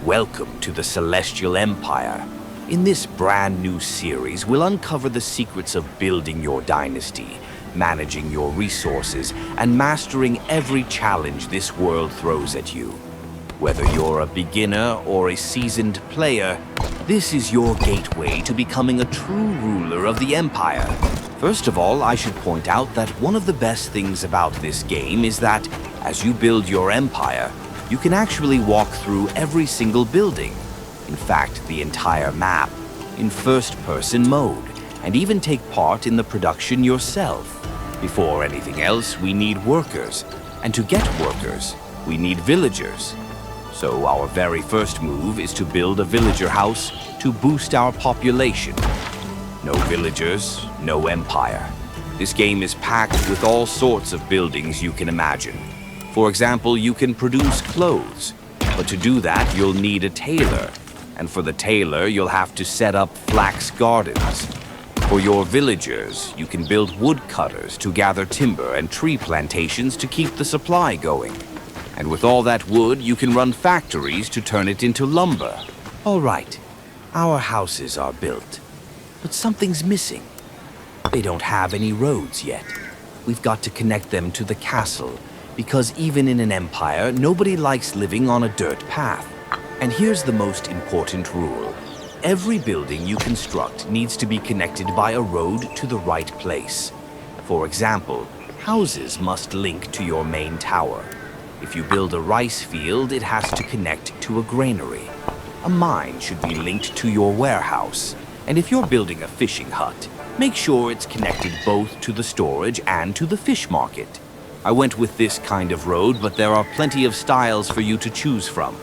Welcome to the Celestiel Empire. In this brand new series, we'll uncover the secrets of building your dynasty, managing your resources, and mastering every challenge this world throws at you. Whether you're a beginner or a seasoned player, this is your gateway to becoming a true ruler of the Empire. First of all, I should point out that one of the best things about this game is that, as you build your empire, you can actually walk through every single building. In fact, the entire map, in first-person mode, and even take part in the production yourself. Before anything else, we need workers, and to get workers, we need villagers. So our very first move is to build a villager house to boost our population. No villagers, no empire. This game is packed with all sorts of buildings you can imagine. For example, you can produce clothes, but to do that, you'll need a tailor. And for the tailor, you'll have to set up flax gardens. For your villagers, you can build woodcutters to gather timber and tree plantations to keep the supply going. And with all that wood, you can run factories to turn it into lumber. All right, our houses are built, but something's missing. They don't have any roads yet. We've got to connect them to the castle, because even in an empire, nobody likes living on a dirt path. And here's the most important rule. Every building you construct needs to be connected by a road to the right place. For example, houses must link to your main tower. If you build a rice field, it has to connect to a granary. A mine should be linked to your warehouse. And if you're building a fishing hut, make sure it's connected both to the storage and to the fish market. I went with this kind of road, but there are plenty of styles for you to choose from.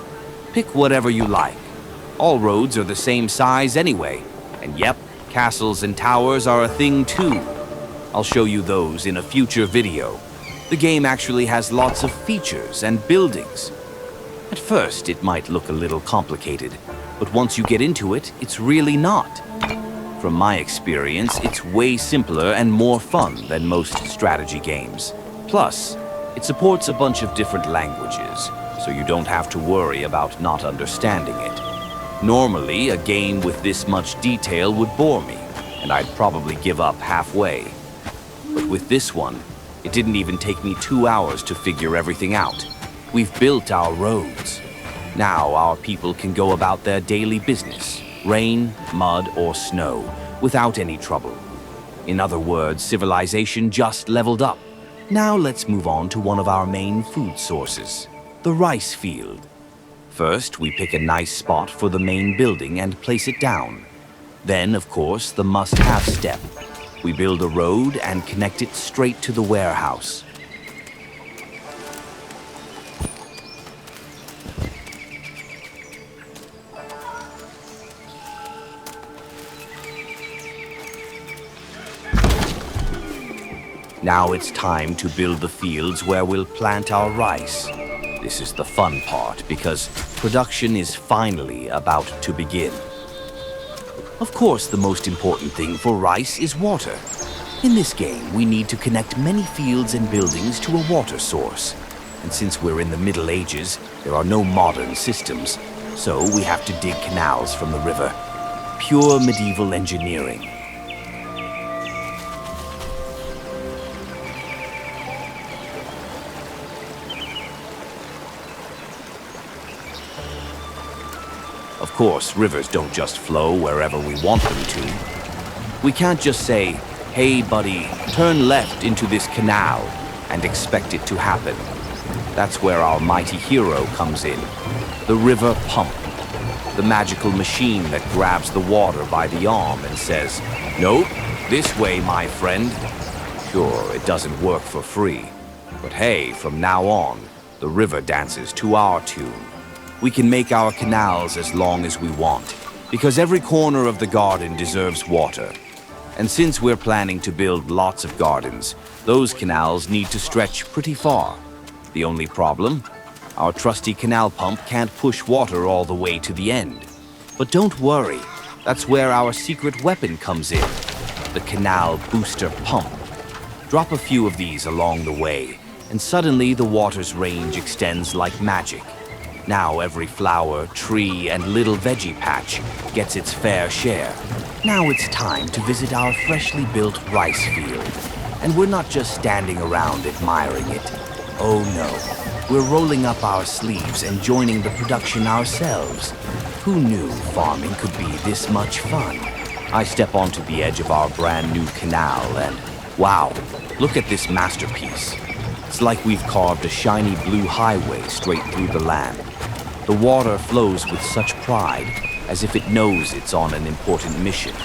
Pick whatever you like. All roads are the same size anyway. And yep, castles and towers are a thing too. I'll show you those in a future video. The game actually has lots of features and buildings. At first, it might look a little complicated, but once you get into it, it's really not. From my experience, it's way simpler and more fun than most strategy games. Plus, it supports a bunch of different languages, so you don't have to worry about not understanding it. Normally, a game with this much detail would bore me, and I'd probably give up halfway. But with this one, it didn't even take me 2 hours to figure everything out. We've built our roads. Now our people can go about their daily business, rain, mud, or snow, without any trouble. In other words, civilization just leveled up. Now let's move on to one of our main food sources, the rice field. First, we pick a nice spot for the main building and place it down. Then, of course, the must-have step. We build a road and connect it straight to the warehouse. Now it's time to build the fields where we'll plant our rice. This is the fun part because production is finally about to begin. Of course, the most important thing for rice is water. In this game, we need to connect many fields and buildings to a water source. And since we're in the Middle Ages, there are no modern systems, so we have to dig canals from the river. Pure medieval engineering. Of course, rivers don't just flow wherever we want them to. We can't just say, "Hey buddy, turn left into this canal," and expect it to happen. That's where our mighty hero comes in. The river pump. The magical machine that grabs the water by the arm and says, "Nope, this way, my friend." Sure, it doesn't work for free. But hey, from now on, the river dances to our tune. We can make our canals as long as we want, because every corner of the garden deserves water. And since we're planning to build lots of gardens, those canals need to stretch pretty far. The only problem? Our trusty canal pump can't push water all the way to the end. But don't worry, that's where our secret weapon comes in, the canal booster pump. Drop a few of these along the way, and suddenly the water's range extends like magic. Now every flower, tree, and little veggie patch gets its fair share. Now it's time to visit our freshly built rice field. And we're not just standing around admiring it. Oh no, we're rolling up our sleeves and joining the production ourselves. Who knew farming could be this much fun? I step onto the edge of our brand new canal and, wow, look at this masterpiece. It's like we've carved a shiny blue highway straight through the land. The water flows with such pride, as if it knows it's on an important mission.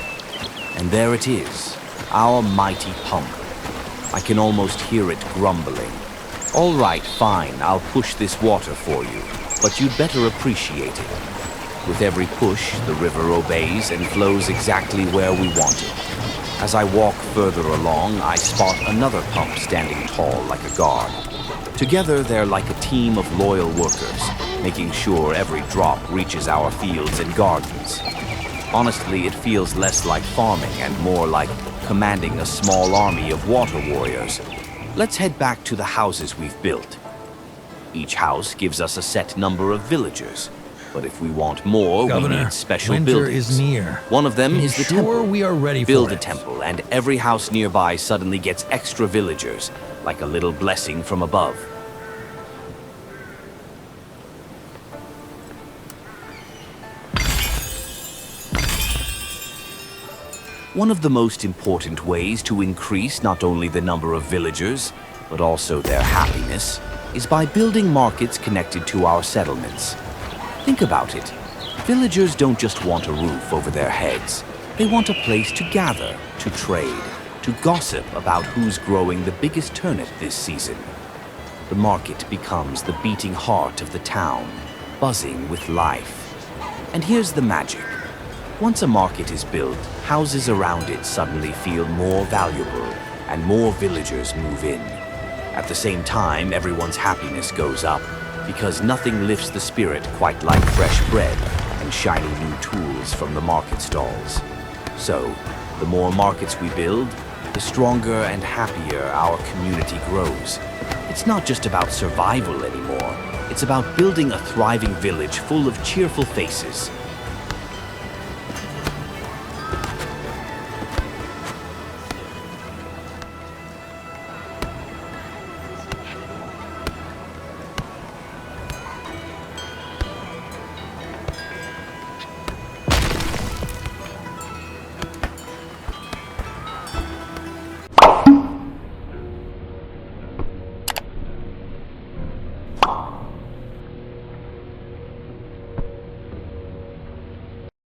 And there it is, our mighty pump. I can almost hear it grumbling. All right, fine, I'll push this water for you, but you'd better appreciate it. With every push, the river obeys and flows exactly where we want it. As I walk further along, I spot another pump standing tall like a guard. Together, they're like a team of loyal workers, making sure every drop reaches our fields and gardens. Honestly, it feels less like farming and more like commanding a small army of water warriors. Let's head back to the houses we've built. Each house gives us a set number of villagers. But if we want more, Governor, we need special winter buildings. is near. One of them is the temple. We are ready Build for a it. temple, and every house nearby suddenly gets extra villagers, like a little blessing from above. One of the most important ways to increase not only the number of villagers, but also their happiness, is by building markets connected to our settlements. Think about it. Villagers don't just want a roof over their heads. They want a place to gather, to trade, to gossip about who's growing the biggest turnip this season. The market becomes the beating heart of the town, buzzing with life. And here's the magic. Once a market is built, houses around it suddenly feel more valuable, and more villagers move in. At the same time, everyone's happiness goes up, because nothing lifts the spirit quite like fresh bread and shiny new tools from the market stalls. So, the more markets we build, the stronger and happier our community grows. It's not just about survival anymore. It's about building a thriving village full of cheerful faces,